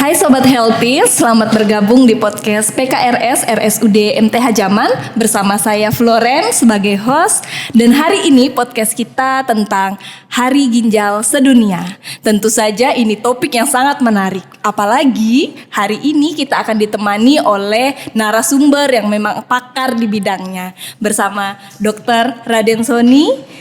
Hai Sobat Healthy, selamat bergabung di podcast PKRS RSUD MTH Jaman bersama saya Floren sebagai host. Dan hari ini podcast kita tentang Hari Ginjal Sedunia. Tentu saja ini topik yang sangat menarik. Apalagi hari ini kita akan ditemani oleh narasumber yang memang pakar di bidangnya. Bersama Dr. Raden Soni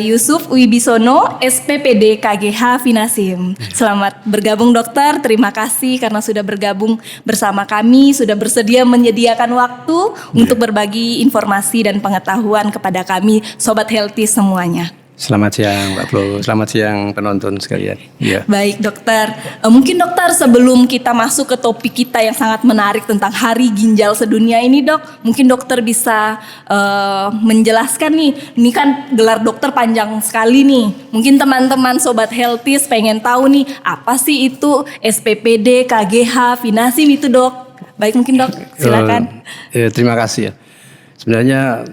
Yusuf Wibisono, SPPD KGH Finasim. Selamat bergabung dokter, terima kasih karena sudah bergabung bersama kami, sudah bersedia menyediakan waktu untuk berbagi informasi dan pengetahuan kepada kami Sobat Healthy semuanya. Selamat siang Mbak Flo, selamat siang penonton sekalian. Ya. Baik dokter, mungkin dokter sebelum kita masuk ke topik kita yang sangat menarik tentang Hari Ginjal Sedunia ini dok, mungkin dokter bisa menjelaskan nih, ini kan gelar dokter panjang sekali nih. Mungkin teman-teman Sobat Healthy pengen tahu nih, apa sih itu SPPD, KGH, Finasim itu dok? Baik mungkin dok, silakan. Terima kasih ya. Sebenarnya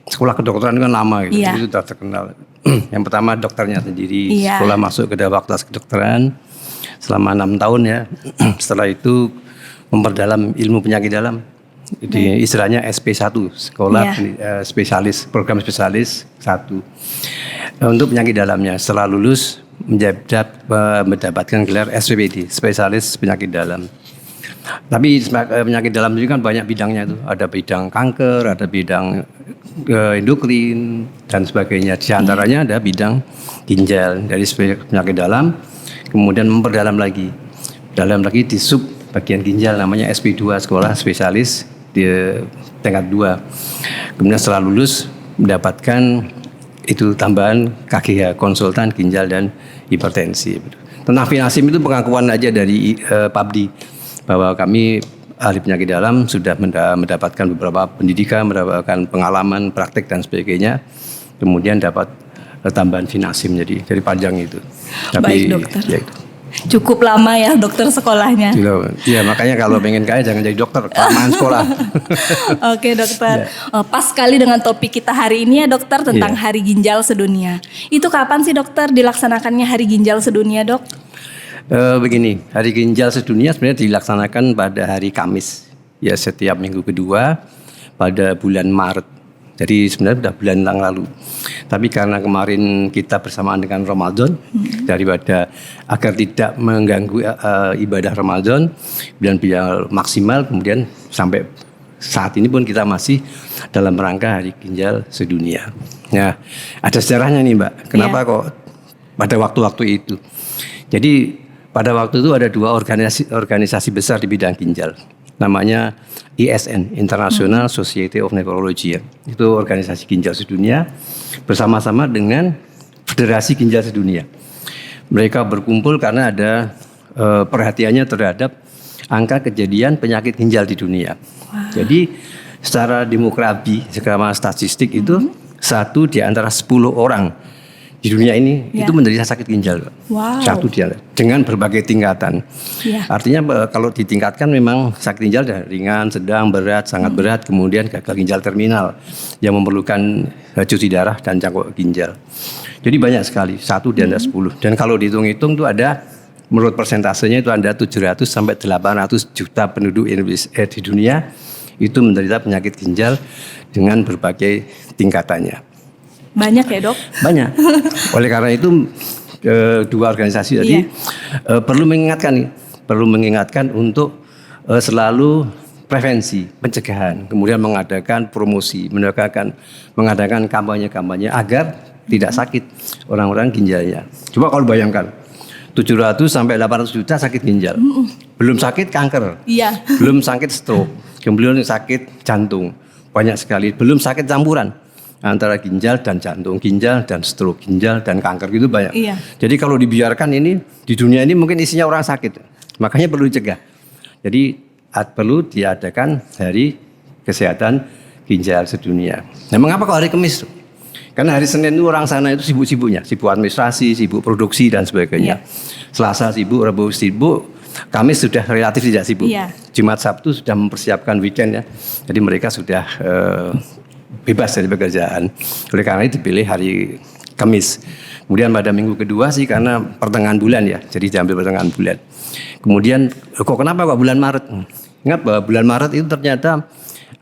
sekolah kedokteran kan lama gitu, itu sudah terkenal. Yang pertama dokternya sendiri, sekolah masuk ke Fakultas Kedokteran selama 6 tahun ya. Setelah itu memperdalam ilmu penyakit dalam. Jadi istilahnya SP1, sekolah spesialis, program spesialis 1. Untuk penyakit dalamnya setelah lulus mendapatkan gelar SPPD, spesialis penyakit dalam. Tapi penyakit dalam itu kan banyak bidangnya itu. Ada bidang kanker, ada bidang endokrin dan sebagainya. Di antaranya ada bidang ginjal dari penyakit dalam, kemudian memperdalam lagi. Dalam lagi di sub bagian ginjal namanya SP2, sekolah spesialis di tingkat 2. Kemudian setelah lulus mendapatkan itu tambahan KGH, konsultan ginjal dan hipertensi. Tentang Finasim itu pengakuan aja dari Pabdi bahwa kami ahli penyakit dalam sudah mendapatkan beberapa pendidikan, mendapatkan pengalaman, praktek dan sebagainya. Kemudian dapat tambahan Finasim jadi panjang itu. Tapi, baik dokter. Ya itu. Cukup lama ya dokter sekolahnya. Iya makanya kalau pengen kaya jangan jadi dokter, kelamaan sekolah. Oke dokter, pas sekali dengan topik kita hari ini ya dokter tentang Hari Ginjal Sedunia. Itu kapan sih dokter dilaksanakannya Hari Ginjal Sedunia dok? Begini, Hari Ginjal Sedunia sebenarnya dilaksanakan pada hari Kamis ya setiap minggu kedua pada bulan Maret. Jadi sebenarnya sudah bulan yang lalu. Tapi karena kemarin kita bersamaan dengan Ramadan, daripada agar tidak mengganggu ibadah Ramadan dan biar maksimal, kemudian sampai saat ini pun kita masih dalam rangka Hari Ginjal Sedunia. Nah, ada sejarahnya nih Mbak. Kenapa kok pada waktu-waktu itu? Jadi pada waktu itu ada 2 organisasi besar di bidang ginjal. Namanya ISN, International Society of Nephrology. Itu organisasi ginjal sedunia bersama-sama dengan Federasi Ginjal Sedunia. Mereka berkumpul karena ada perhatiannya terhadap angka kejadian penyakit ginjal di dunia. Jadi secara demografi, secara statistik itu 1 di antara 10 orang di dunia ini itu menderita sakit ginjal. Wow. 1 dia dengan berbagai tingkatan. Artinya kalau ditingkatkan memang sakit ginjal dari ringan, sedang, berat, sangat berat, kemudian gagal ginjal terminal yang memerlukan cuci darah dan cangkok ginjal. Jadi banyak sekali, 1 di antara 10. Dan kalau dihitung-hitung itu ada, menurut persentasenya itu ada 700 sampai 800 juta penduduk di dunia itu menderita penyakit ginjal dengan berbagai tingkatannya. Banyak ya dok? Banyak. Oleh karena itu 2 organisasi tadi perlu mengingatkan untuk selalu prevensi, pencegahan, kemudian mengadakan promosi, mengadakan kampanye-kampanye agar tidak sakit orang-orang ginjalnya. Coba kalau bayangkan 700 sampai 800 juta sakit ginjal, belum sakit kanker, belum sakit stroke, belum sakit jantung, banyak sekali, belum sakit campuran antara ginjal dan jantung, ginjal dan stroke, ginjal dan kanker gitu banyak. Jadi kalau dibiarkan ini di dunia ini mungkin isinya orang sakit, makanya perlu dicegah. Jadi perlu diadakan Hari Kesehatan Ginjal Sedunia. Nah, mengapa kok hari Kamis? Karena hari Senin itu orang sana itu sibuk-sibuknya, sibuk administrasi, sibuk produksi dan sebagainya. Selasa sibuk, Rabu sibuk, Kamis sudah relatif tidak sibuk. Jumat Sabtu sudah mempersiapkan weekend ya. Jadi mereka sudah bebas dari pekerjaan. Oleh karena itu dipilih hari Kamis. Kemudian pada minggu kedua sih karena pertengahan bulan ya, jadi diambil pertengahan bulan. Kemudian kenapa kok bulan Maret? Ingat bahwa bulan Maret itu ternyata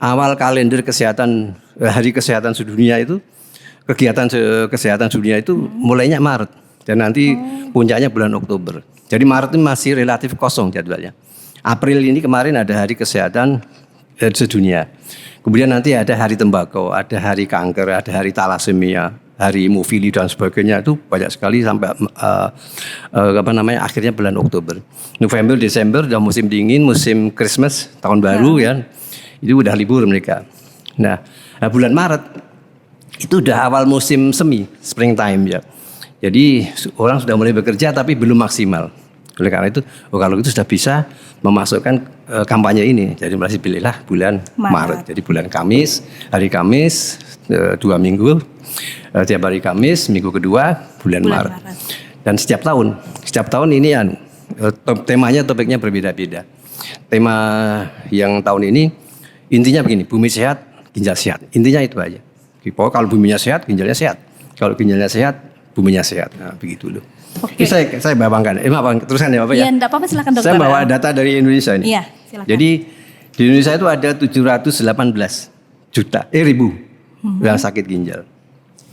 awal kalender kesehatan, hari kesehatan sedunia itu, kegiatan kesehatan dunia itu mulainya Maret dan nanti puncaknya bulan Oktober. Jadi Maret ini masih relatif kosong jadwalnya. April ini kemarin ada hari kesehatan sedunia. Kemudian nanti ada hari tembakau, ada hari kanker, ada hari talasemia, hari hemofili dan sebagainya, itu banyak sekali sampai akhirnya bulan Oktober. November, Desember udah musim dingin, musim Christmas, tahun baru ya. Itu udah libur mereka. Nah, bulan Maret itu udah awal musim semi, springtime ya. Jadi orang sudah mulai bekerja tapi belum maksimal. Oleh karena itu, kalau itu sudah bisa memasukkan kampanye ini. Jadi masih pilihlah bulan Maret. Jadi bulan Kamis, hari Kamis 2 minggu, tiap hari Kamis, minggu kedua bulan Maret. Dan setiap tahun ini temanya, topiknya berbeda-beda. Tema yang tahun ini intinya begini, bumi sehat, ginjal sehat. Intinya itu aja. Kalau buminya sehat, ginjalnya sehat. Kalau ginjalnya sehat, buminya sehat. Nah, begitu loh. Oke. Saya bawakan. Teruskan ya Bapak ya. Iya, enggak apa-apa, silakan dokter. Saya bawa data dari Indonesia ini. Iya, silakan. Jadi di Indonesia itu ada 718 juta ribu yang sakit ginjal.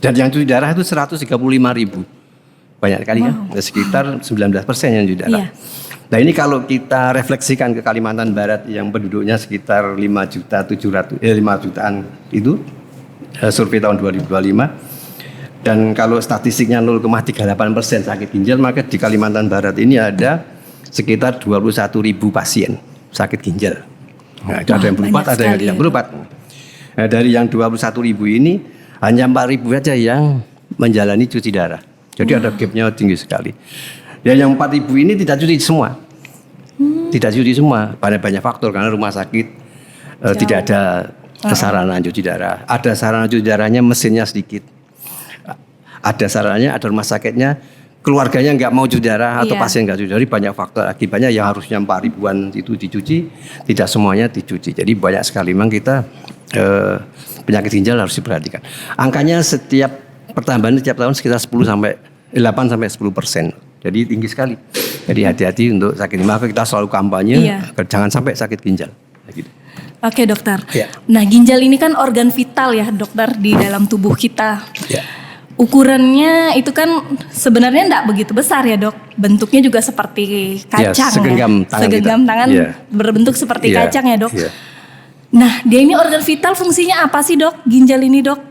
Dan yang cuci darah itu 135 ribu. Banyak sekali kan? Sekitar 19% yang cuci darah. Iya. Nah ini kalau kita refleksikan ke Kalimantan Barat yang penduduknya sekitar 5 jutaan itu, survei tahun 2025. Dan kalau statistiknya 0,38% sakit ginjal, maka di Kalimantan Barat ini ada sekitar 21 ribu pasien sakit ginjal. Nah, ada yang berobat, ada yang tidak berobat. Nah, dari yang 21 ribu ini hanya 4 ribu saja yang menjalani cuci darah. Jadi ada gapnya tinggi sekali. Dan yang 4 ribu ini tidak cuci semua. Tidak cuci semua, banyak faktor karena rumah sakit tidak ada sarana cuci darah. Ada sarana cuci darahnya, mesinnya sedikit. Ada sarannya, ada rumah sakitnya, keluarganya nggak mau cuci darah atau pasien nggak cuci darah. Banyak faktor akibatnya yang harusnya 4 ribuan itu dicuci, tidak semuanya dicuci. Jadi banyak sekali memang kita penyakit ginjal harus diperhatikan. Angkanya pertambahan setiap tahun sekitar 8 sampai 10%. Jadi tinggi sekali. Jadi hati-hati untuk sakit ginjal. Maka kita selalu kampanye agar jangan sampai sakit ginjal. Gitu. Oke dokter. Ya. Nah ginjal ini kan organ vital ya dokter di dalam tubuh kita. Ya. Ukurannya itu kan sebenarnya enggak begitu besar ya dok. Bentuknya juga seperti kacang segenggam tangan berbentuk seperti kacang ya dok. Nah dia ini organ vital, fungsinya apa sih dok, ginjal ini dok?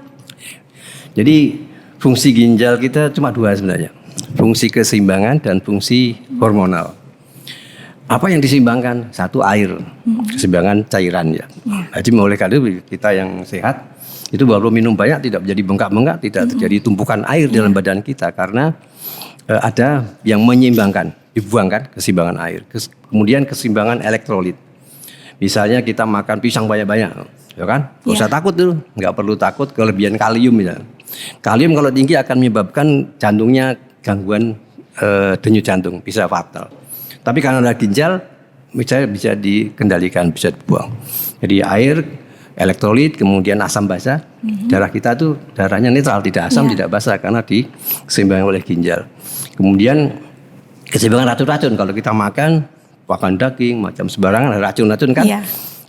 Jadi fungsi ginjal kita cuma 2 sebenarnya. Fungsi keseimbangan dan fungsi hormonal. Apa yang diseimbangkan? 1 air, keseimbangan cairan ya. Jadi oleh karena itu kita yang sehat itu baru minum banyak tidak menjadi bengkak-bengkak, tidak terjadi tumpukan air dalam badan kita karena ada yang menyeimbangkan, dibuangkan keseimbangan air. Kemudian keseimbangan elektrolit. Misalnya kita makan pisang banyak-banyak, ya kan? Gak usah takut tuh, nggak perlu takut kelebihan kalium misalnya. Kalium kalau tinggi akan menyebabkan jantungnya gangguan denyut jantung, bisa fatal. Tapi karena ada ginjal, misalnya bisa dikendalikan, bisa dibuang. Jadi air, elektrolit, kemudian asam basa. Darah kita tuh darahnya netral, tidak asam, tidak basa karena diseimbangkan oleh ginjal. Kemudian keseimbangan racun-racun. Kalau kita makan daging, macam sembarangan ada racun-racun kan,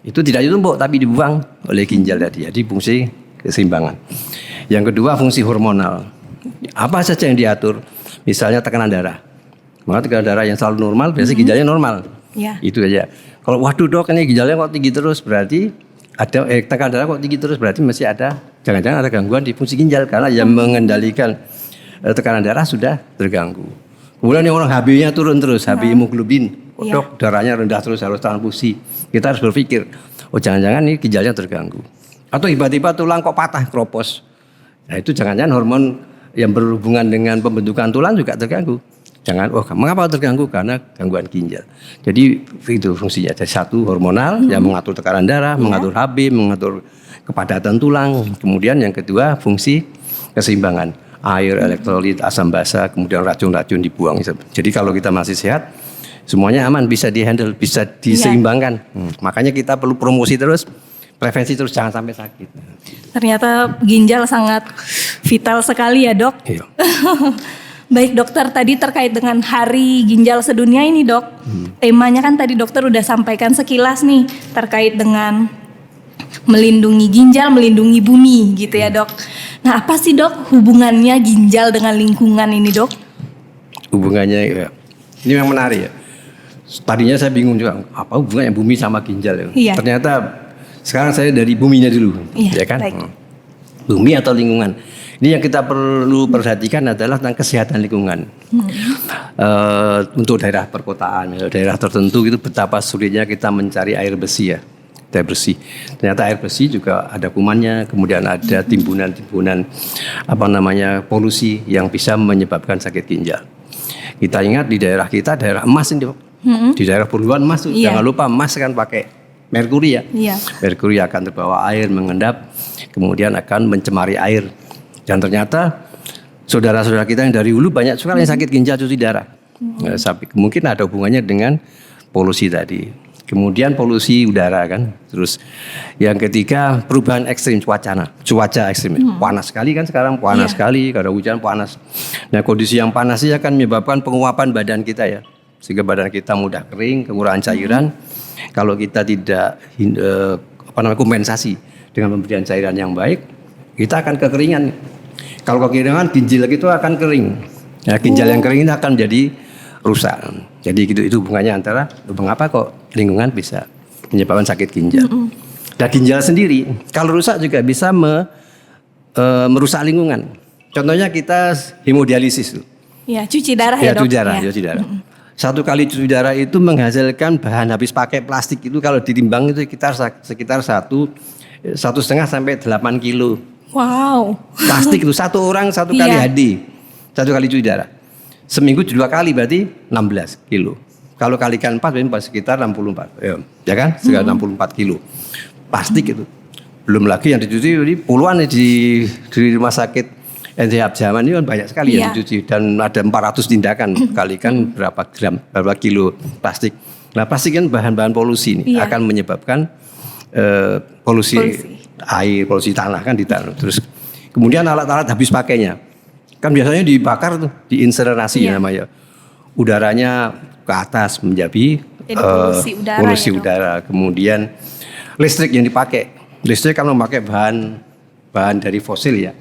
itu tidak ditumpuk tapi dibuang oleh ginjal tadi. Jadi fungsi keseimbangan. Yang kedua fungsi hormonal. Apa saja yang diatur? Misalnya tekanan darah. Maka tekanan darah yang selalu normal, biasanya ginjalnya normal. Itu aja. Kalau waduh dok ini ginjalnya kok tinggi terus, berarti ada tekanan darah kok tinggi terus, berarti masih ada, jangan-jangan ada gangguan di fungsi ginjal karena yang mengendalikan tekanan darah sudah terganggu. Kemudian yang orang HB-nya turun terus, HB hemoglobin, dok darahnya rendah terus, harus transfusi. Kita harus berpikir, jangan-jangan ini ginjalnya terganggu. Atau tiba-tiba tulang kok patah, kropos. Nah itu jangan-jangan hormon yang berhubungan dengan pembentukan tulang juga terganggu. Mengapa terganggu? Karena gangguan ginjal. Jadi itu fungsinya. Ada 1 hormonal yang mengatur tekanan darah, mengatur HB, mengatur kepadatan tulang. Kemudian yang kedua fungsi keseimbangan. Air, elektrolit, asam basa, kemudian racun-racun dibuang. Jadi kalau kita masih sehat, semuanya aman, bisa dihandle, bisa diseimbangkan. Makanya kita perlu promosi terus prevensi terus, jangan sampai sakit. Ternyata ginjal sangat vital sekali ya dok. Iya. Baik dokter, tadi terkait dengan Hari Ginjal Sedunia ini dok, temanya kan tadi dokter udah sampaikan sekilas nih terkait dengan melindungi ginjal, melindungi bumi gitu ya dok. Nah apa sih dok hubungannya ginjal dengan lingkungan ini dok? Hubungannya ya, ini yang menarik ya. Tadinya saya bingung juga apa hubungannya bumi sama ginjal ya. Iya. Ternyata sekarang saya dari buminya dulu, ya kan? Baik. Bumi atau lingkungan. Ini yang kita perlu perhatikan adalah tentang kesehatan lingkungan. Untuk daerah perkotaan, daerah tertentu itu betapa sulitnya kita mencari air bersih ya. Air bersih. Ternyata air bersih juga ada kumannya, kemudian ada timbunan-timbunan polusi yang bisa menyebabkan sakit ginjal. Kita ingat di daerah kita daerah emas ini, di daerah perluan emas tuh, jangan lupa emas kan pakai merkuri ya. Merkuri akan terbawa air, mengendap, kemudian akan mencemari air. Dan ternyata saudara-saudara kita yang dari hulu banyak sekali yang sakit ginjal, cuci darah. Mungkin ada hubungannya dengan polusi tadi. Kemudian polusi udara kan. Terus yang ketiga perubahan ekstrim cuaca ekstrim. Panas sekali kan sekarang, panas sekali, kalau hujan panas. Nah kondisi yang panas ini akan menyebabkan penguapan badan kita ya. Sehingga badan kita mudah kering, kekurangan cairan. Kalau kita tidak kompensasi dengan pemberian cairan yang baik, kita akan kekeringan. Kalau kekeringan, ginjal itu akan kering. Ya, ginjal yang kering ini akan jadi rusak. Jadi itu hubungannya antara mengapa kok lingkungan bisa menyebabkan sakit ginjal. Dan ginjal sendiri kalau rusak juga bisa merusak lingkungan. Contohnya kita hemodialisis. Ya, cuci darah ya dok. Cuci darah. Satu kali cuci darah itu menghasilkan bahan habis pakai plastik itu kalau ditimbang itu sekitar 1,5 sampai 8 kilo. Wow. Plastik itu satu orang satu kali satu kali cuci darah. Seminggu 2 kali berarti 16 kilo. Kalau kalikan 4 berarti sekitar 64. Ya kan? Sekitar 64 kilo. Plastik itu. Belum lagi yang dicuci puluhan di rumah sakit NTH Jaman ini kan banyak sekali yang dicuci. Dan ada 400 tindakan. Kalikan berapa gram, berapa kilo plastik. Nah plastik kan bahan-bahan polusi ini akan menyebabkan polusi air, polusi tanah kan di tanah. Terus kemudian alat-alat habis pakainya. Kan biasanya dibakar tuh, diinsenerasi namanya. Udaranya ke atas menjadi polusi udara. Kemudian listrik yang dipakai. Listrik kan memakai bahan dari fosil ya.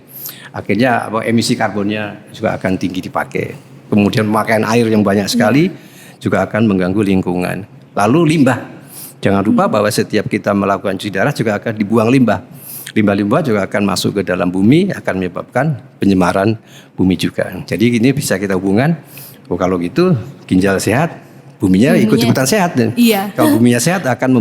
Akhirnya emisi karbonnya juga akan tinggi dipakai. Kemudian pemakaian air yang banyak sekali juga akan mengganggu lingkungan. Lalu limbah. Jangan lupa bahwa setiap kita melakukan cuci darah juga akan dibuang limbah. Limbah-limbah juga akan masuk ke dalam bumi, akan menyebabkan pencemaran bumi juga. Jadi ini bisa kita hubungkan. Kalau gitu ginjal sehat, buminya ikut-ikutan sehat. Iya. Kalau buminya sehat akan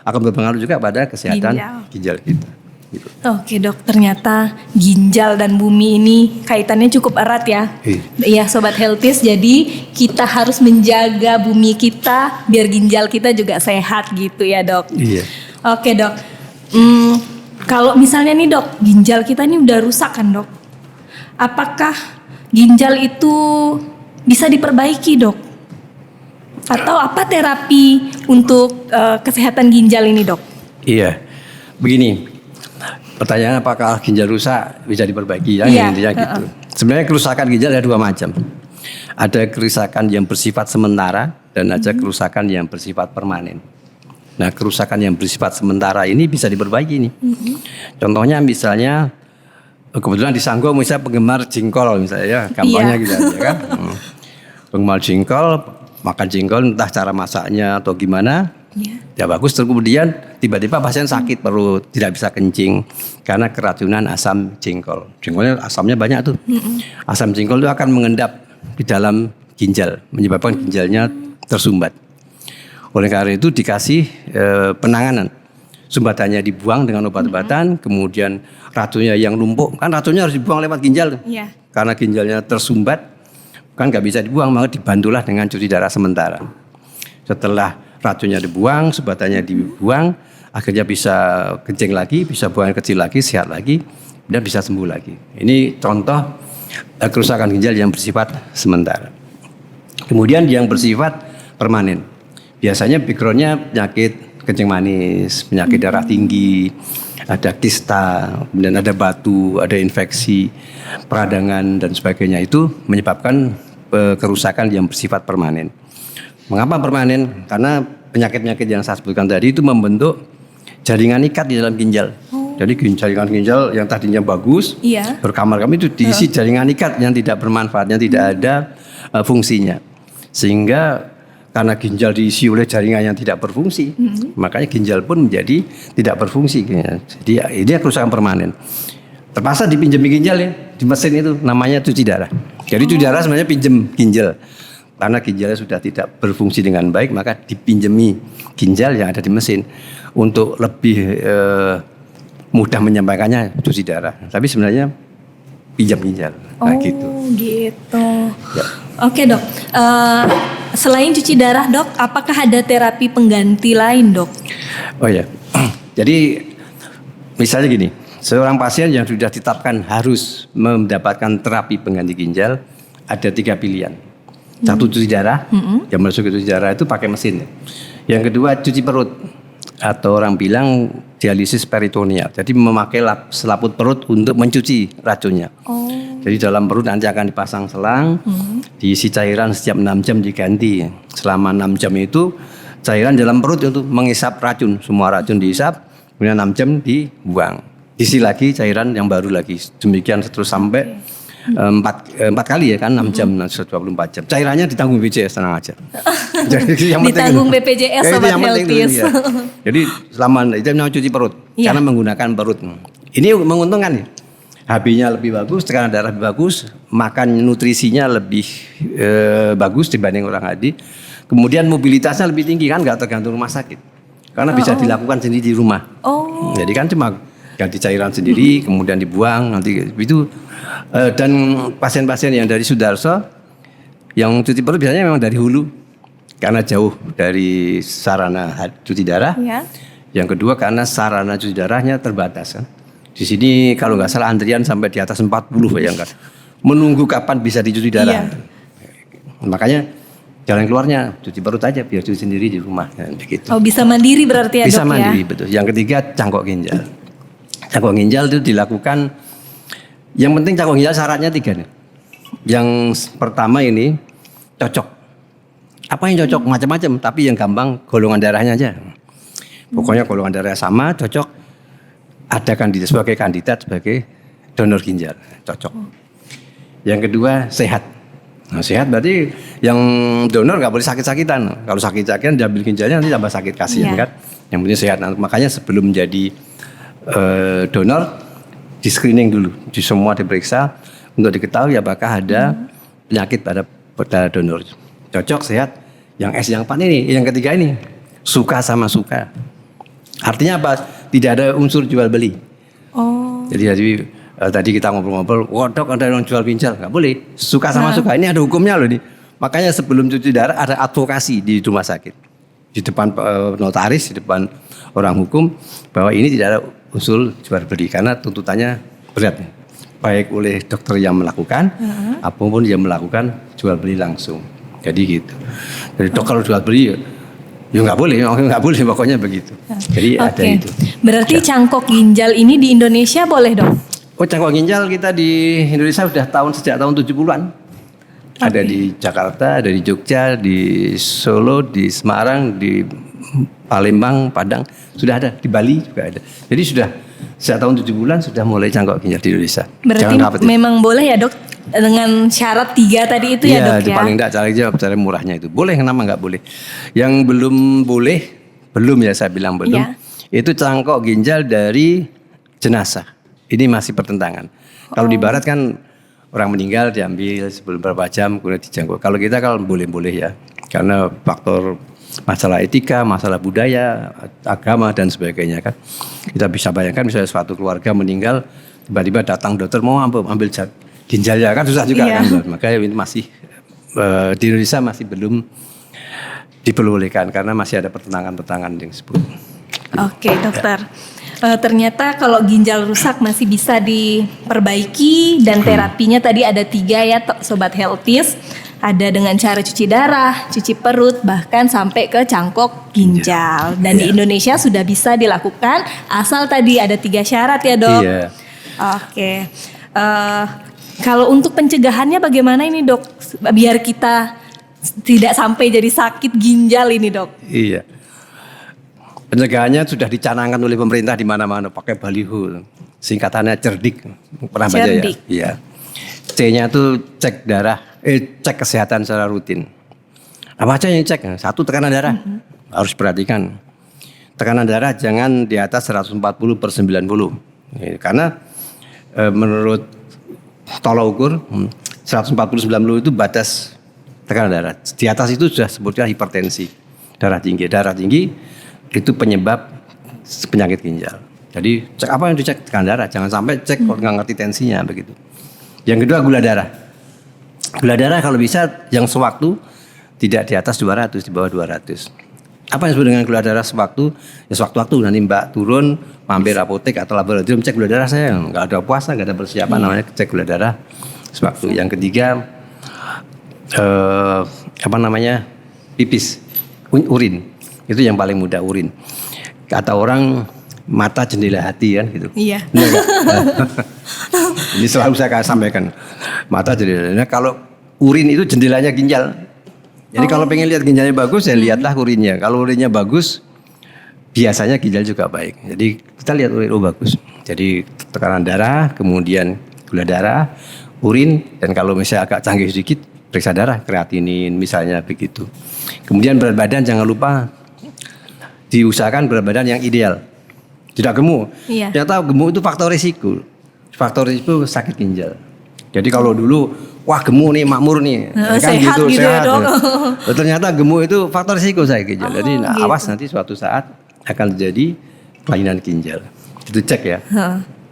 berpengaruh juga pada kesehatan ginjal kita. Gitu. Oke dok, ternyata ginjal dan bumi ini kaitannya cukup erat ya. Iya sobat healthies, jadi kita harus menjaga bumi kita biar ginjal kita juga sehat gitu ya dok. Iya. Oke dok. Kalau misalnya nih dok, ginjal kita ini udah rusak kan dok? Apakah ginjal itu bisa diperbaiki dok? Atau apa terapi untuk kesehatan ginjal ini dok? Iya, begini. Pertanyaan apakah ginjal rusak bisa diperbaiki ya? Intinya gitu. Sebenarnya kerusakan ginjal ada 2 macam. Ada kerusakan yang bersifat sementara dan ada kerusakan yang bersifat permanen. Nah kerusakan yang bersifat sementara ini bisa diperbaiki nih. Contohnya misalnya kebetulan di Sanggo misalnya penggemar jengkol misalnya ya, gampangnya gitu aja kan. Penggemar jengkol, makan jengkol entah cara masaknya atau gimana. Ya bagus, terus kemudian tiba-tiba pasien sakit perut, tidak bisa kencing karena keracunan asam jengkol. Jengkolnya asamnya banyak tuh. Asam jengkol itu akan mengendap di dalam ginjal, menyebabkan ginjalnya tersumbat. Oleh karena itu dikasih penanganan. Sumbatannya dibuang dengan obat-obatan, kemudian racunnya yang numpuk, kan racunnya harus dibuang lewat ginjal. Karena ginjalnya tersumbat, kan nggak bisa dibuang, maka dibantulah dengan cuci darah sementara. Setelah racunnya dibuang, sumbatannya dibuang, akhirnya bisa kencing lagi, bisa buang kecil lagi, sehat lagi, dan bisa sembuh lagi. Ini contoh kerusakan ginjal yang bersifat sementara. Kemudian yang bersifat permanen. Biasanya backgroundnya penyakit kencing manis, penyakit darah tinggi, ada kista, kemudian ada batu, ada infeksi, peradangan dan sebagainya, itu menyebabkan kerusakan yang bersifat permanen. Mengapa permanen? Karena penyakit-penyakit yang saya sebutkan tadi itu membentuk jaringan ikat di dalam ginjal. Jadi jaringan ginjal yang tadinya bagus, berkamar-kamar itu diisi jaringan ikat yang tidak bermanfaat, yang tidak ada fungsinya. Sehingga karena ginjal diisi oleh jaringan yang tidak berfungsi, makanya ginjal pun menjadi tidak berfungsi. Jadi ini kerusakan permanen. Terpaksa dipinjemi ginjal ya, di mesin itu namanya cuci darah. Jadi cuci darah sebenarnya pinjem ginjal. Karena ginjalnya sudah tidak berfungsi dengan baik, maka dipinjemi ginjal yang ada di mesin untuk lebih mudah menyampaikannya cuci darah. Tapi sebenarnya pinjam ginjal. Nah, gitu. Ya. Oke dok. Selain cuci darah dok, apakah ada terapi pengganti lain dok? Oh ya. Jadi misalnya gini, seorang pasien yang sudah ditetapkan harus mendapatkan terapi pengganti ginjal, ada 3 pilihan. Satu cuci darah, yang masuk ke cuci darah itu pakai mesin. Yang kedua cuci perut, atau orang bilang dialisis peritoneal. Jadi memakai selaput perut untuk mencuci racunnya. Jadi dalam perut nanti akan dipasang selang, diisi cairan setiap 6 jam diganti. Selama 6 jam itu cairan dalam perut untuk mengisap racun. Semua racun diisap, kemudian 6 jam dibuang. Diisi lagi cairan yang baru lagi. Demikian terus sampai 4 kali ya kan, 6 jam, 24 jam. Cairannya ditanggung BPJS, tenang aja. Jadi yang ditanggung BPJS Sobat Healthies. Jadi selama itu namanya cuci perut, karena menggunakan perut. Ini menguntungkan ya. HB-nya lebih bagus, tekanan darah lebih bagus, makan nutrisinya lebih bagus dibanding orang AD. Kemudian mobilitasnya lebih tinggi kan, nggak tergantung rumah sakit. Karena bisa dilakukan sendiri di rumah. Jadi kan cuma ganti cairan sendiri, kemudian dibuang nanti itu. Dan pasien-pasien yang dari Sudarso yang cuci perut biasanya memang dari hulu karena jauh dari sarana cuci darah. Yang kedua karena sarana cuci darahnya terbatas kan. Di sini kalau nggak salah antrian sampai di atas 40, bayangkan. Menunggu kapan bisa dicuci darah. Makanya jalan keluarnya cuci perut aja biar cuci sendiri di rumah begitu. Bisa mandiri berarti ya bisa dok ya. Bisa mandiri betul. Yang ketiga cangkok ginjal. Cangkok ginjal itu dilakukan. Yang penting cangkok ginjal syaratnya 3 nih. Yang pertama ini cocok. Apa yang cocok? Macam-macam, tapi yang gampang golongan darahnya aja. Pokoknya golongan darah sama, cocok. Ada kandidat sebagai donor ginjal, cocok. Yang kedua sehat. Nah, sehat berarti yang donor nggak boleh sakit-sakitan. Kalau sakit-sakitan diambil ginjalnya nanti tambah sakit, kasihan kan. Yang penting sehat. Nah, makanya sebelum menjadi donor di screening dulu, di semua diperiksa untuk diketahui apakah ada penyakit pada donor. Cocok, sehat. Yang S yang 4 ini, yang ketiga ini suka sama suka. Artinya apa? Tidak ada unsur jual beli. Jadi tadi kita ngobrol-ngobrol, dok ada yang jual ginjal, nggak boleh. Suka sama suka. Ini ada hukumnya loh nih. Makanya sebelum cuci darah ada advokasi di rumah sakit, di depan notaris, di depan orang hukum, bahwa ini tidak ada unsur jual beli karena tuntutannya berat, baik oleh dokter yang melakukan, apapun yang melakukan jual beli langsung. Jadi gitu. Jadi dok kalau jual beli ya nggak boleh pokoknya begitu. Jadi ada itu. Berarti cangkok ginjal ini di Indonesia boleh dong? Cangkok ginjal kita di Indonesia sudah sejak tahun 70-an. Ada di Jakarta, ada di Jogja, di Solo, di Semarang, di Palembang, Padang, sudah ada, di Bali juga ada. Jadi sudah sejak tahun 70-an sudah mulai cangkok ginjal di Indonesia. Berarti memang boleh ya dok, dengan syarat 3 tadi itu ya dok ya? Iya, paling enggak cara murahnya itu. Boleh, kenapa enggak boleh? Yang belum ya saya bilang belum, itu cangkok ginjal dari jenazah. Ini masih pertentangan. Kalau di barat kan orang meninggal diambil sebelum berapa jam kemudian dijangkau. Kalau kita boleh ya, karena faktor masalah etika, masalah budaya, agama dan sebagainya kan. Kita bisa bayangkan misalnya suatu keluarga meninggal, tiba-tiba datang dokter mau ambil ginjalnya kan susah juga kan. Makanya ini masih di Indonesia masih belum diperbolehkan karena masih ada pertentangan-pertentangan yang disebut. Oke dokter. Ternyata kalau ginjal rusak masih bisa diperbaiki dan terapinya tadi ada 3 ya Sobat Healthies. Ada dengan cara cuci darah, cuci perut, bahkan sampai ke cangkok ginjal. Dan di Indonesia sudah bisa dilakukan asal tadi ada 3 syarat ya dok. Iya. Oke. Kalau untuk pencegahannya bagaimana ini dok? Biar kita tidak sampai jadi sakit ginjal ini dok. Iya. Pencegahannya sudah dicanangkan oleh pemerintah di mana-mana pakai baliho. Singkatannya cerdik. Pernah baca ya? Iya. C-nya itu cek darah. Cek kesehatan secara rutin. Apa aja yang cek? 1, tekanan darah. Harus perhatikan. Tekanan darah jangan di atas 140/90. Karena menurut tolak ukur 140/90 itu batas tekanan darah. Di atas itu sudah sebutnya hipertensi, darah tinggi. Darah tinggi itu penyebab penyakit ginjal. Jadi cek apa yang dicek? Tekanan darah. Jangan sampai cek kalau nggak ngerti tensinya begitu. Yang kedua gula darah. Gula darah kalau bisa yang sewaktu tidak di atas 200, di bawah 200. Apa yang disebut dengan gula darah sewaktu? Ya sewaktu-waktu nanti Mbak turun mampir apotek atau laboratorium cek gula darah saya. Nggak ada puasa, nggak ada persiapan namanya cek gula darah sewaktu. Yang ketiga pipis, urin. Itu yang paling mudah urin. Kata orang mata jendela hati kan gitu. Iya. Ini selalu saya sampaikan. Mata jendela. Nah, kalau urin itu jendelanya ginjal. Jadi kalau pengen lihat ginjalnya bagus, ya lihatlah urinnya. Kalau urinnya bagus, biasanya ginjal juga baik. Jadi kita lihat urin bagus. Jadi tekanan darah, kemudian gula darah, urin, dan kalau misalnya agak canggih sedikit, periksa darah, kreatinin misalnya begitu. Kemudian berat badan jangan lupa diusahakan berat badan yang ideal. Tidak gemuk. Iya. Ternyata gemuk itu faktor risiko. Faktor risiko sakit ginjal. Jadi kalau dulu wah gemuk nih makmur nih, kan sehat gitu sehat. Ya, dok. Ternyata gemuk itu faktor risiko sakit ginjal. Jadi gitu. awas nanti suatu saat akan terjadi kelainan ginjal. Itu cek ya.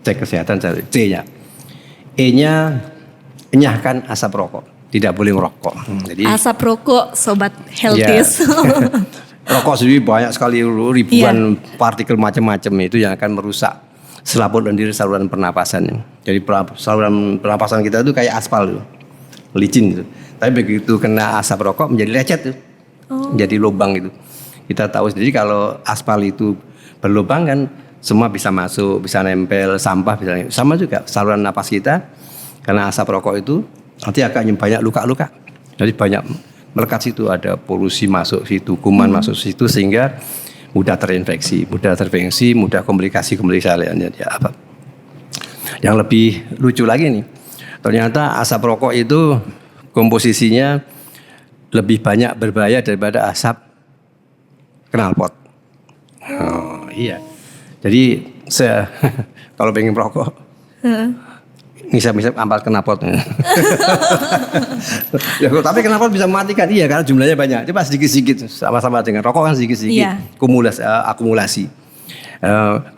Cek kesehatan C-nya. E-nya enyahkan asap rokok. Tidak boleh merokok. Jadi asap rokok sobat healthies. Ya. Rokok sendiri banyak sekali ribuan partikel macam-macam itu yang akan merusak selaput lendir saluran pernapasan. Jadi saluran pernapasan kita itu kayak aspal tuh, licin gitu. Tapi begitu kena asap rokok menjadi lecet tuh, menjadi lubang gitu. Kita tahu sendiri kalau aspal itu berlubang kan semua bisa masuk, bisa nempel, sampah bisa. Sama juga saluran napas kita karena asap rokok itu nanti akan banyak luka-luka. Jadi banyak melekat situ, ada polusi masuk situ, kuman masuk situ sehingga mudah terinfeksi, mudah komplikasi lainnya. Ya, apa? Yang lebih lucu lagi nih, ternyata asap rokok itu komposisinya lebih banyak berbahaya daripada asap knalpot. Oh iya, jadi kalau pengen merokok, ngisap-ngisap ampal knalpot. Ya, tapi knalpot bisa mematikan, iya karena jumlahnya banyak. Coba sedikit-sedikit sama-sama dengan rokok kan sedikit-sedikit akumulasi.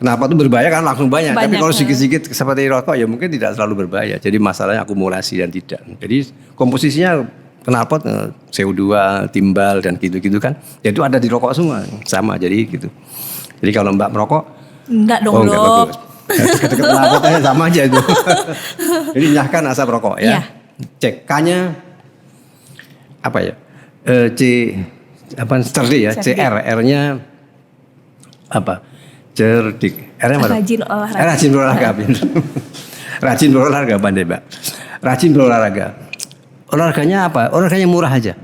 Knalpot itu berbahaya kan langsung banyak. Tapi kalau sedikit-sedikit seperti rokok ya mungkin tidak terlalu berbahaya. Jadi masalahnya akumulasi dan tidak. Jadi komposisinya knalpot CO2, timbal dan gitu-gitu kan. Ya itu ada di rokok semua, sama jadi gitu. Jadi kalau Mbak merokok, enggak dong enggak bagus. Deket-deket knalpotnya sama aja itu. Jadi nyahkan asap rokok ya. Cek K-nya apa ya? Cerdik ya. CR, R-nya apa? Cerdik. R-nya apa? Rajin olahraga. Rajin berolahraga. Rajin berolahraga pandai Mbak. Rajin berolahraga. Olahraganya apa? Olahraga yang murah aja.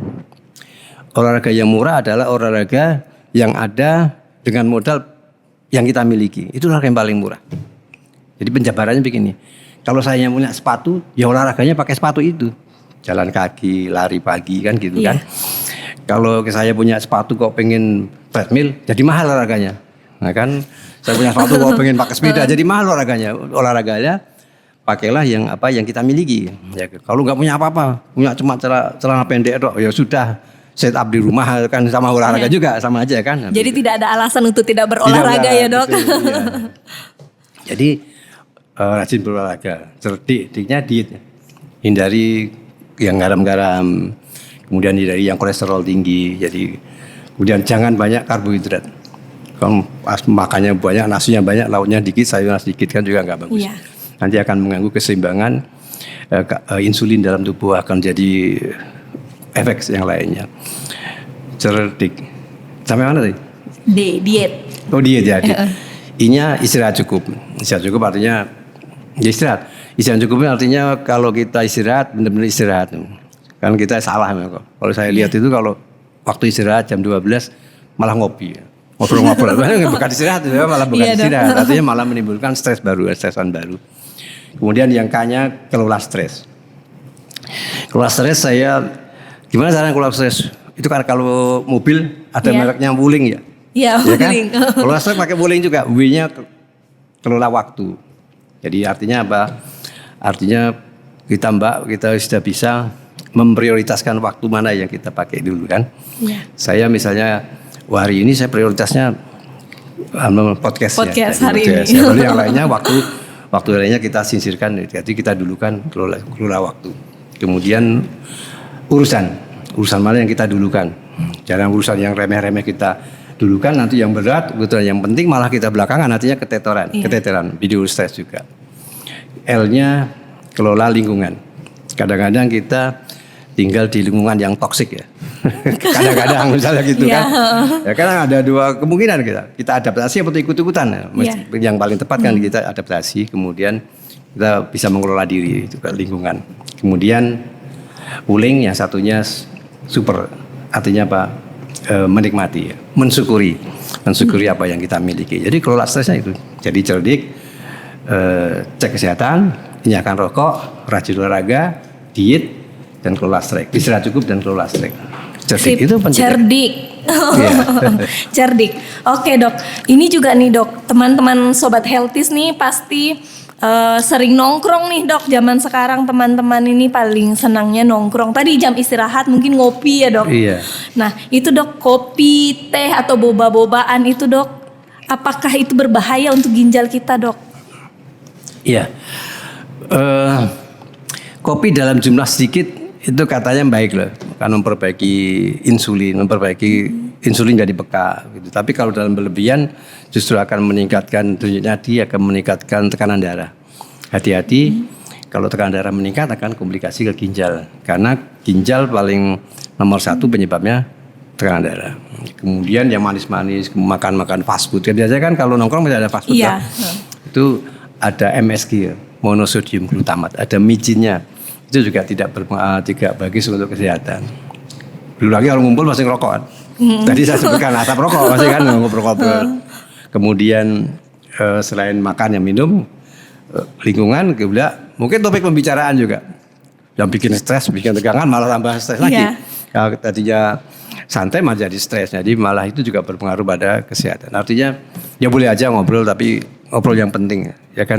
Olahraga yang murah adalah olahraga yang ada dengan modal yang kita miliki. Itu olahraga yang paling murah. Jadi penjabarannya begini. Kalau saya punya sepatu, ya olahraganya pakai sepatu itu. Jalan kaki, lari pagi kan gitu kan. Kalau saya punya sepatu kok pengen treadmill, jadi mahal olahraganya. Nah kan, saya punya sepatu kok pengen pakai sepeda, jadi mahal olahraganya. Olahraganya pakailah yang apa yang kita miliki. Ya, kalau nggak punya apa-apa, punya cuma celana pendek dok, ya sudah. Set up di rumah kan sama olahraga juga sama aja kan. Jadi tidak ada alasan untuk tidak berolahraga ya dok. Betul, ya. Jadi rajin berolahraga, cerdiknya diet, hindari yang garam-garam, kemudian hindari yang kolesterol tinggi. Jadi kemudian jangan banyak karbohidrat. Kalau makannya banyak, nasinya banyak, lauknya dikit, sayurnya sedikit kan juga nggak bagus. Iya. Nanti akan mengganggu keseimbangan insulin dalam tubuh, akan jadi efek yang lainnya. Cerdik. Sampai mana tadi? D, diet. Oh diet ya. I-nya istirahat cukup. Istirahat cukup artinya ya istirahat. Istirahat cukup artinya kalau kita istirahat benar-benar istirahat. Kan kita salah kok. Kalau saya lihat itu kalau waktu istirahat jam 12 malah ngopi. Ngobrol-ngobrol. Bukan istirahat malah bukan istirahat. Artinya malah menimbulkan stres baru, stresan baru. Kemudian yang K-nya kelola stres. Kelola stres saya gimana cara kelola stres? Itu kan kalau mobil ada mereknya Wuling ya. Iya, Wuling. Kan? Kelola stres pakai Wuling juga. W-nya kelola waktu. Jadi artinya apa? Artinya kita sudah bisa memprioritaskan waktu mana yang kita pakai dulu kan. Ya. Saya misalnya hari ini saya prioritasnya podcast hari ini. Lalu yang lainnya waktu lainnya kita sisirkan. Jadi kita dulukan kelola waktu. Kemudian urusan mana yang kita dulukan. Jangan urusan yang remeh-remeh kita dulukan, nanti yang berat, yang penting malah kita belakangan nantinya keteteran, video stres juga. L-nya kelola lingkungan. Kadang-kadang kita tinggal di lingkungan yang toksik ya. Kadang-kadang misalnya gitu kan. Ya kan ada dua kemungkinan kita adaptasi atau ikut-ikutan. Yang paling tepat kan kita adaptasi, kemudian kita bisa mengelola diri itu ke lingkungan. Kemudian Wuling yang satunya super, artinya apa? Menikmati, mensyukuri apa yang kita miliki. Jadi kelola stresnya itu. Jadi cerdik, cek kesehatan, hindari rokok, rajin olahraga, diet, dan kelola stres. Istirahat cukup dan kelola stres. Cerdik itu penting. Cerdik. Cerdik. Oke dok, ini juga nih dok, teman-teman sobat healthies nih pasti sering nongkrong nih dok. Zaman sekarang teman-teman ini paling senangnya nongkrong. Tadi jam istirahat mungkin ngopi ya dok. Iya. Nah itu dok, kopi, teh atau boba-bobaan itu dok, apakah itu berbahaya untuk ginjal kita dok? Iya. Kopi dalam jumlah sedikit itu katanya baik loh, akan memperbaiki insulin jadi peka gitu. Tapi kalau dalam berlebihan justru akan meningkatkan nadi, akan meningkatkan tekanan darah. Hati-hati, kalau tekanan darah meningkat akan komplikasi ke ginjal, karena ginjal paling nomor 1 penyebabnya tekanan darah. Kemudian yang manis-manis, makan fast food. Biasanya kan kalau nongkrong masih ada fast food kan? Itu ada MSG, monosodium glutamat, ada micinnya. Itu juga tidak bagus untuk kesehatan. Belum lagi kalau ngumpul masih ngerokok kan. Tadi saya sebutkan asap rokok masih kan ngobrol-ngobrol. Kemudian selain makan yang minum, lingkungan juga mungkin topik pembicaraan juga. Yang bikin stres, bikin tegangan malah tambah stres lagi. Kalau tadinya santai malah jadi stres. Jadi malah itu juga berpengaruh pada kesehatan. Artinya ya boleh aja ngobrol, tapi ngobrol yang penting ya kan,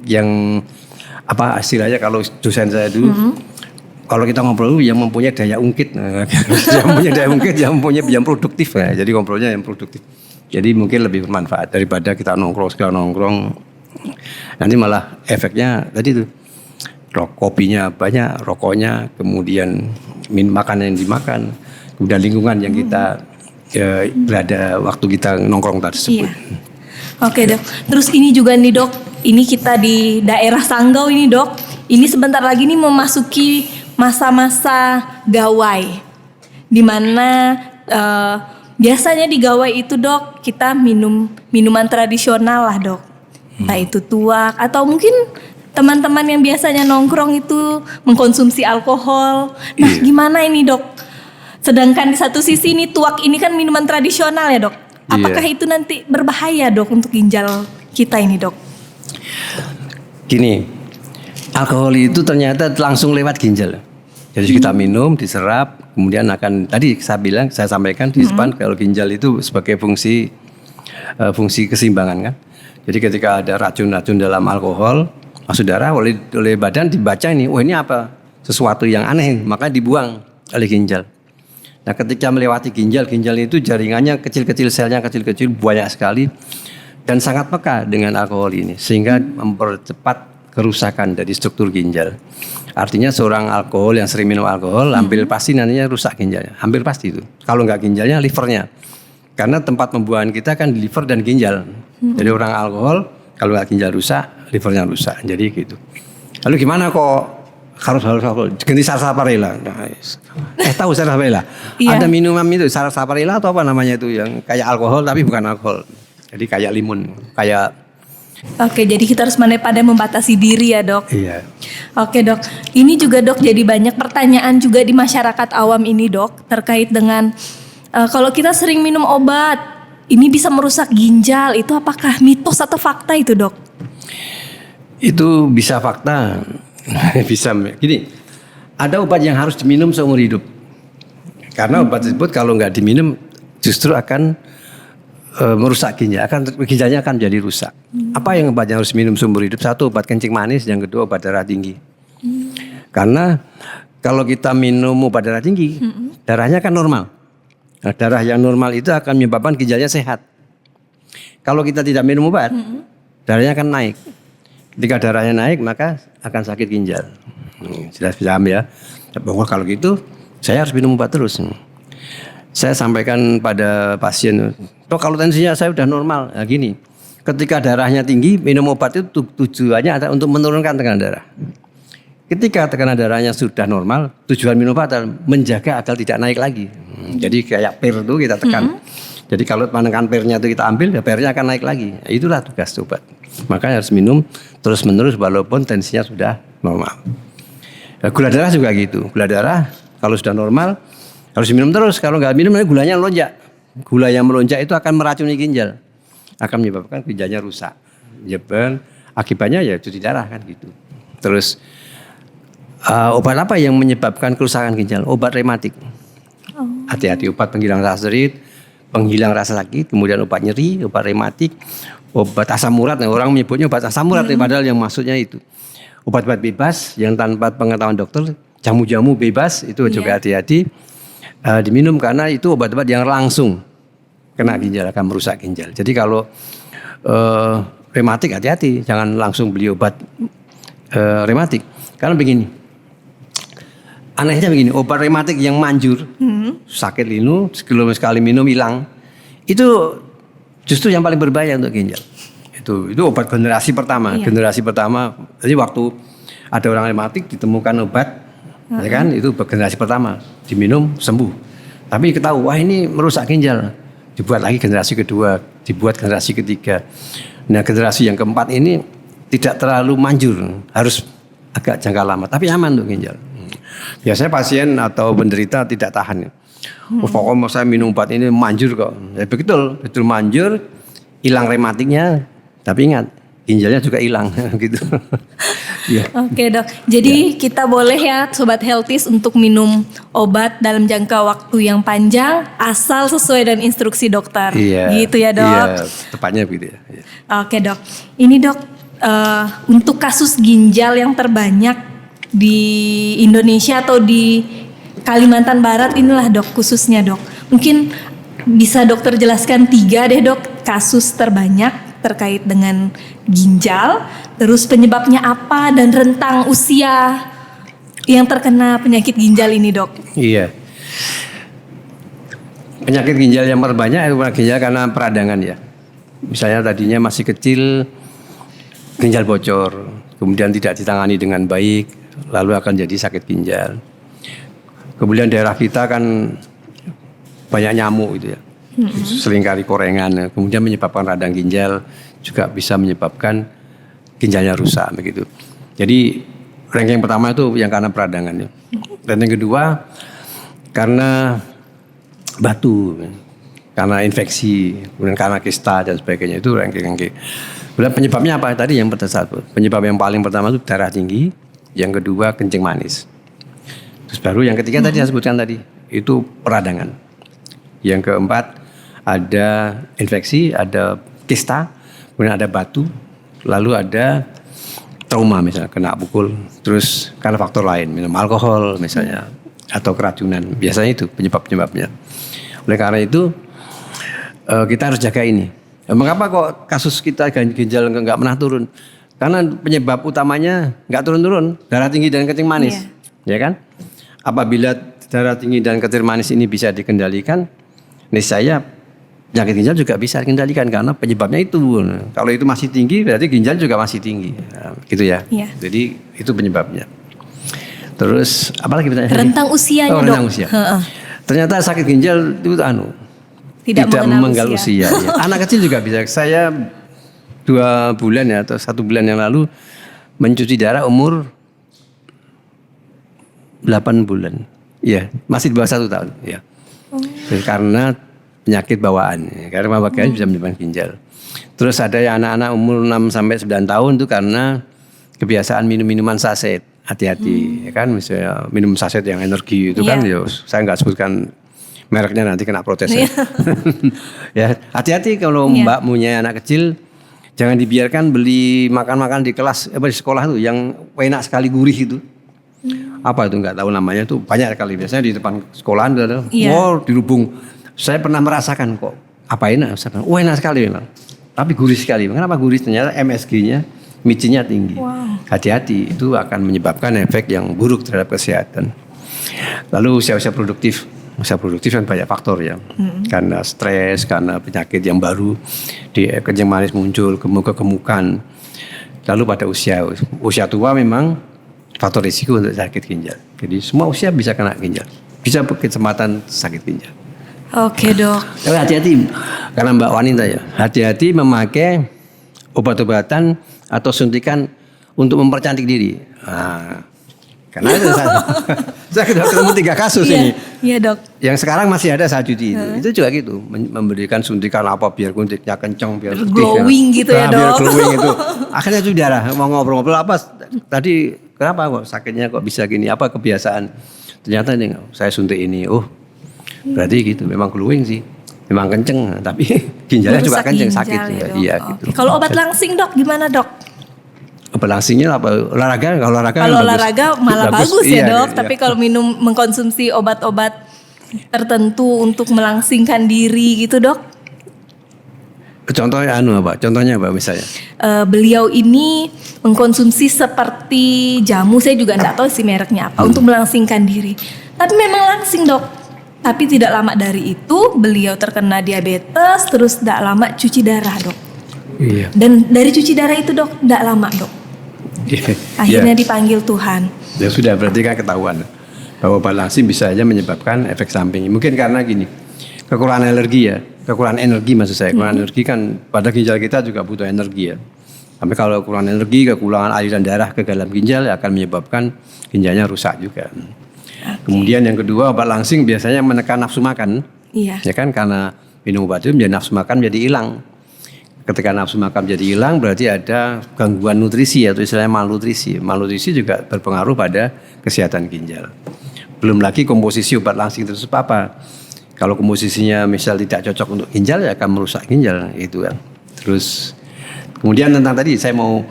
yang apa istilahnya kalau dosen saya dulu, kalau kita ngobrol yang mempunyai daya ungkit, yang mempunyai produktif ya. Jadi ngobrolnya yang produktif. Jadi mungkin lebih bermanfaat daripada kita nongkrong. Nanti malah efeknya tadi tuh, kopinya banyak, rokoknya, kemudian makanan yang dimakan, kemudian lingkungan yang kita berada waktu kita nongkrong tersebut. Iya. Oke dok, terus ini juga nih dok, ini kita di daerah Sanggau ini dok, ini sebentar lagi nih memasuki masa-masa gawai, dimana biasanya di gawai itu dok kita minuman tradisional lah dok, entah itu tuak atau mungkin teman-teman yang biasanya nongkrong itu mengkonsumsi alkohol. Nah gimana ini dok? Sedangkan di satu sisi ini tuak ini kan minuman tradisional ya dok. Apakah itu nanti berbahaya dok untuk ginjal kita ini dok? Gini, alkohol itu ternyata langsung lewat ginjal. Jadi kita minum, diserap, kemudian akan tadi saya sampaikan di depan kalau ginjal itu sebagai fungsi keseimbangan kan. Jadi ketika ada racun-racun dalam alkohol masuk darah oleh badan dibaca ini, ini apa? Sesuatu yang aneh, maka dibuang oleh ginjal. Nah ketika melewati ginjal itu jaringannya kecil-kecil, selnya kecil-kecil, banyak sekali dan sangat peka dengan alkohol ini sehingga mempercepat kerusakan dari struktur ginjal. Artinya seorang alkohol yang sering minum alkohol hampir pasti nantinya rusak ginjalnya, hampir pasti itu. Kalau nggak ginjalnya, livernya, karena tempat pembuangan kita kan di liver dan ginjal. Jadi orang alkohol kalau nggak ginjal rusak, livernya rusak, jadi gitu. Lalu gimana kok harus ganti sarsaparilla. Tahu sarsaparilla? Iya. Ada minuman itu sarsaparilla atau apa namanya itu yang kayak alkohol tapi bukan alkohol. Jadi kayak limun, kayak. Oke, jadi kita harus pandai membatasi diri ya, Dok. Iya. Oke, Dok. Ini juga, Dok, jadi banyak pertanyaan juga di masyarakat awam ini, Dok, terkait dengan kalau kita sering minum obat, ini bisa merusak ginjal. Itu apakah mitos atau fakta itu, Dok? Itu bisa fakta. Bisa gini, ada obat yang harus diminum seumur hidup. Karena obat tersebut kalau nggak diminum justru akan merusak ginjal, ginjalnya akan jadi rusak. Apa yang obat yang harus diminum seumur hidup? Satu, obat kencing manis, yang kedua obat darah tinggi. Karena kalau kita minum obat darah tinggi, darahnya kan normal. Nah, darah yang normal itu akan menyebabkan ginjalnya sehat. Kalau kita tidak minum obat, darahnya akan naik. Ketika darahnya naik maka akan sakit ginjal. Jelas paham ya. Bahwa kalau gitu saya harus minum obat terus. Saya sampaikan pada pasien, "Dok, kalau tensinya saya udah normal." Nah, gini, ketika darahnya tinggi minum obat itu tujuannya adalah untuk menurunkan tekanan darah. Ketika tekanan darahnya sudah normal, tujuan minum obat adalah menjaga agar tidak naik lagi. Jadi kayak per itu kita tekan. Jadi kalau menekan pernya itu kita ambil, ya pernya akan naik lagi. Itulah tugas obat. Makanya harus minum terus-menerus walaupun tensinya sudah normal. Gula darah juga gitu. Gula darah kalau sudah normal harus minum terus. Kalau nggak minum gulanya melonjak. Gula yang melonjak itu akan meracuni ginjal. Akan menyebabkan ginjalnya rusak. Akibatnya ya cuci darah kan gitu. Terus obat apa yang menyebabkan kerusakan ginjal? Obat rematik. Hati-hati, obat penghilang rasa nyeri, penghilang rasa sakit, kemudian obat nyeri, obat rematik, obat asam urat. Nah, orang menyebutnya obat asam urat, padahal yang maksudnya itu obat-obat bebas yang tanpa pengetahuan dokter, jamu-jamu bebas itu juga hati-hati diminum karena itu obat-obat yang langsung kena ginjal, akan merusak ginjal. Jadi kalau rematik hati-hati, jangan langsung beli obat rematik. Karena begini, anehnya begini, obat rematik yang manjur, sakit linu, sekali minum hilang, itu justru yang paling berbahaya untuk ginjal. Itu obat generasi pertama. Generasi pertama, jadi waktu ada orang rematik ditemukan obat, ya kan, itu generasi pertama, diminum sembuh. Tapi ketahui, wah ini merusak ginjal, dibuat lagi generasi kedua, dibuat generasi ketiga. Nah generasi yang keempat ini tidak terlalu manjur, harus agak jangka lama, tapi aman untuk ginjal. Biasanya pasien atau penderita tidak tahan. Pokoknya saya minum obat ini manjur kok. Ya betul manjur, hilang rematiknya, tapi ingat ginjalnya juga hilang gitu. Oke, Dok. Jadi kita boleh ya Sobat Healthies untuk minum obat dalam jangka waktu yang panjang asal sesuai dengan instruksi dokter. Gitu ya, Dok. Iya, tepatnya begitu ya. Oke, Dok. Ini, Dok, untuk kasus ginjal yang terbanyak di Indonesia atau di Kalimantan Barat inilah, Dok, khususnya, Dok. Mungkin bisa dokter jelaskan 3 deh, Dok, kasus terbanyak terkait dengan ginjal, terus penyebabnya apa dan rentang usia yang terkena penyakit ginjal ini, Dok. Iya. Penyakit ginjal yang terbanyak itu ginjal karena peradangan ya. Misalnya tadinya masih kecil, ginjal bocor, kemudian tidak ditangani dengan baik, lalu akan jadi sakit ginjal. Kemudian daerah kita kan banyak nyamuk gitu ya. Seringkali korengan, kemudian menyebabkan radang ginjal, juga bisa menyebabkan ginjalnya rusak begitu. Jadi ranking pertama itu yang karena peradangan ya. Dan yang kedua karena batu, karena infeksi, kemudian karena kista dan sebagainya, itu ranking. Kemudian penyebabnya apa tadi? Yang pertama, penyebab yang paling pertama itu darah tinggi, yang kedua kencing manis. Terus baru yang ketiga tadi saya sebutkan tadi, itu peradangan. Yang keempat ada infeksi, ada kista, kemudian ada batu, lalu ada trauma misalnya kena pukul, terus karena faktor lain, minum alkohol misalnya, atau keracunan, biasanya itu penyebab-penyebabnya. Oleh karena itu kita harus jaga ini. Mengapa kok kasus kita ginjal nggak pernah turun? Karena penyebab utamanya nggak turun-turun, darah tinggi dan kencing manis, ya kan? Apabila darah tinggi dan kencing manis ini bisa dikendalikan, niscaya penyakit ginjal juga bisa dikendalikan karena penyebabnya itu. Kalau itu masih tinggi berarti ginjal juga masih tinggi, gitu ya. Jadi itu penyebabnya. Terus apalagi bertanya? Rentang usianya, Dok. Rentang usia. Ternyata sakit ginjal itu tidak mengenal usia. Ya. Anak kecil juga bisa. Saya 2 bulan ya atau 1 bulan yang lalu mencuci darah umur 8 bulan. Ya, masih di bawah 1 tahun. Ya. Karena penyakit bawaan. Karena bawaan bisa menyebabkan ginjal. Terus ada yang anak-anak umur 6 sampai 9 tahun itu karena kebiasaan minum minuman saset. Hati-hati, ya kan, misalnya minum saset yang energi itu kan, ya, saya nggak sebutkan mereknya nanti kena protes. Ya, hati-hati kalau Mbak punya anak kecil, jangan dibiarkan beli makan-makan di kelas, di sekolah tuh yang enak sekali gurih itu. Apa itu nggak tahu namanya tuh banyak sekali biasanya di depan sekolahan ada, dirubung. Saya pernah merasakan kok apa enak, enak sekali memang, tapi gurih sekali. Kenapa gurih? Ternyata MSG-nya micinnya tinggi. Hati-hati, itu akan menyebabkan efek yang buruk terhadap kesehatan. Lalu usia-usia produktif kan banyak faktor ya. Karena stres, karena penyakit yang baru, di kencing manis muncul, kegemukan. Lalu pada usia tua memang faktor risiko untuk sakit ginjal. Jadi semua usia bisa kena ginjal, bisa berkesempatan sakit ginjal. Oke, Dok. Tapi hati-hati, karena Mbak wanita ya, hati-hati memakai obat-obatan atau suntikan untuk mempercantik diri. Karena itu saya ketemu 3 kasus ini. Iya, Dok. Yang sekarang masih ada saya cuti itu juga gitu, memberikan suntikan apa biar kuntiknya kencang, biar glowing gitu ya, Dok. Biar glowing itu. Akhirnya itu darah, mau ngobrol-ngobrol apa tadi, kenapa kok sakitnya kok bisa gini, apa kebiasaan. Ternyata ini saya suntik ini. Berarti gitu, memang glowing sih. Memang kenceng, tapi ginjalnya juga kenceng, sakit juga. Iya, gitu. Kalau obat langsing, Dok, gimana, Dok? Obat langsingnya apa? Olahraga? Kalau olahraga malah bagus ya, Dok. Iya. Tapi kalau mengkonsumsi obat-obat tertentu untuk melangsingkan diri gitu, Dok? Contohnya apa? Contohnya apa misalnya? Beliau ini mengkonsumsi seperti jamu, saya juga enggak tahu sih mereknya apa, untuk melangsingkan diri. Tapi memang langsing, Dok. Tapi tidak lama dari itu beliau terkena diabetes, terus tidak lama cuci darah, Dok. Iya. Dan dari cuci darah itu, Dok, tidak lama, Dok. Akhirnya dipanggil Tuhan. Ya sudah, berarti kan ketahuan bahwa obat langsing bisa aja menyebabkan efek samping. Mungkin karena gini, kekurangan energi ya, kekurangan energi maksud saya. Kekurangan energi kan pada ginjal kita juga butuh energi ya. Tapi kalau kekurangan energi, kekurangan aliran darah ke dalam ginjal akan menyebabkan ginjalnya rusak juga. Kemudian yang kedua, obat langsing biasanya menekan nafsu makan. Iya. Ya kan, karena minum obat itu menjadi nafsu makan menjadi hilang. Ketika nafsu makan menjadi hilang, berarti ada gangguan nutrisi atau istilahnya malnutrisi. Malnutrisi juga berpengaruh pada kesehatan ginjal. Belum lagi komposisi obat langsing tersebut apa. Kalau komposisinya misal tidak cocok untuk ginjal, ya akan merusak ginjal itu kan. Terus kemudian tentang tadi saya mau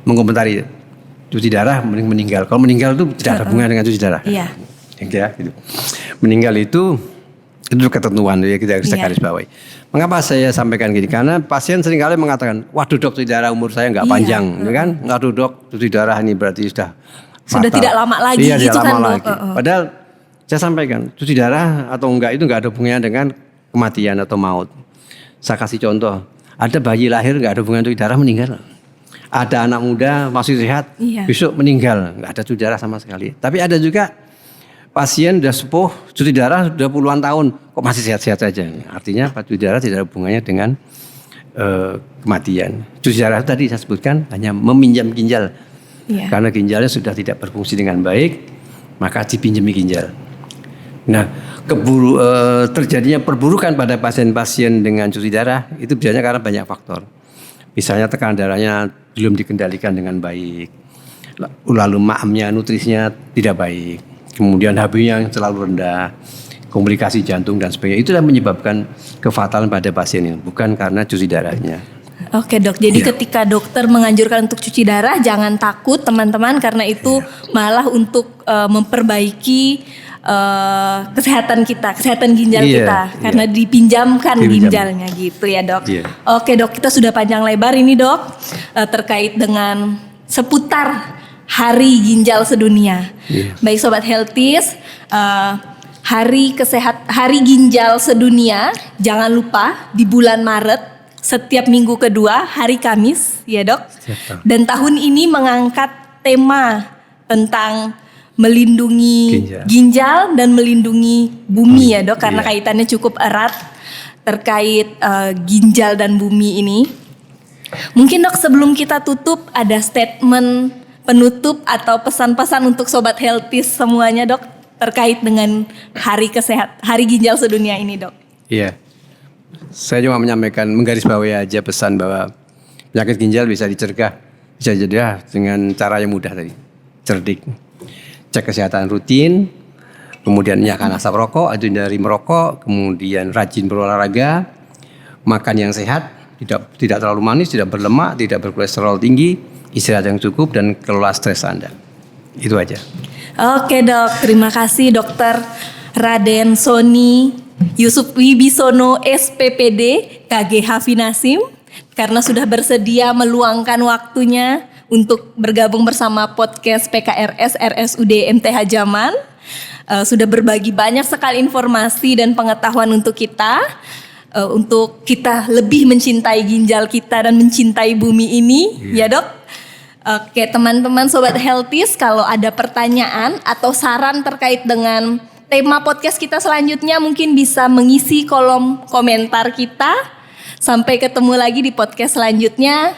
mengomentari cuci darah meninggal. Kalau meninggal itu tidak ada hubungan dengan cuci darah. Iya. Ya, gitu. Meninggal itu ketentuan ya, kita harus garis bawahi. Mengapa saya sampaikan gini? Karena pasien seringkali mengatakan, waduh dok, cuci darah umur saya nggak panjang, ya kan? Waduh dok, cuci darah ini berarti sudah tidak lama lagi. Iya, gitu tidak kan, lama lagi. Padahal saya sampaikan, cuci darah atau enggak itu enggak ada hubungannya dengan kematian atau maut. Saya kasih contoh, ada bayi lahir nggak ada hubungan cuci darah meninggal. Ada anak muda masih sehat, besok meninggal, nggak ada cuci darah sama sekali. Tapi ada juga pasien sudah sepuh, cuci darah sudah puluhan tahun, kok masih sehat-sehat saja. Artinya cuci darah tidak ada hubungannya dengan kematian. Cuci darah tadi saya sebutkan hanya meminjam ginjal. Karena ginjalnya sudah tidak berfungsi dengan baik, maka dipinjami ginjal. Nah, terjadinya perburukan pada pasien-pasien dengan cuci darah itu biasanya karena banyak faktor. Misalnya tekanan darahnya belum dikendalikan dengan baik, lalu maamnya, nutrisinya tidak baik, kemudian HB-nya yang terlalu rendah, komplikasi jantung dan sebagainya. Itu yang menyebabkan kefatalan pada pasien ini, bukan karena cuci darahnya. Oke dok, jadi ketika dokter menganjurkan untuk cuci darah, jangan takut teman-teman, karena itu malah untuk memperbaiki kesehatan kita, kesehatan ginjal kita, karena dipinjamkan ginjalnya gitu ya dok. Oke dok, kita sudah panjang lebar ini dok, terkait dengan seputar Hari Ginjal Sedunia. Baik sobat Healthies, Hari Ginjal Sedunia, jangan lupa di bulan Maret setiap minggu kedua hari Kamis ya dok. Dan tahun ini mengangkat tema tentang melindungi ginjal dan melindungi bumi ya dok, karena kaitannya cukup erat terkait ginjal dan bumi ini. Mungkin dok sebelum kita tutup ada statement penutup atau pesan-pesan untuk sobat healthy semuanya dok terkait dengan hari ginjal sedunia ini dok. Iya, saya cuma menyampaikan menggarisbawahi aja pesan bahwa penyakit ginjal bisa dicegah dengan cara yang mudah tadi, cerdik. Cek kesehatan rutin, kemudian nyalakan asap rokok atau hindari merokok, kemudian rajin berolahraga, makan yang sehat, tidak terlalu manis, tidak berlemak, tidak berkolesterol tinggi, istirahat yang cukup dan kelola stres Anda. Itu aja. Oke dok, terima kasih Dokter Raden Sony Yusuf Wibisono SPPD KG Hafi Nasim karena sudah bersedia meluangkan waktunya untuk bergabung bersama podcast PKRS RSUD MTH Zaman. Sudah berbagi banyak sekali informasi dan pengetahuan untuk kita lebih mencintai ginjal kita dan mencintai bumi ini, ya dok. Oke teman-teman sobat healthies, kalau ada pertanyaan atau saran terkait dengan tema podcast kita selanjutnya mungkin bisa mengisi kolom komentar kita. Sampai ketemu lagi di podcast selanjutnya.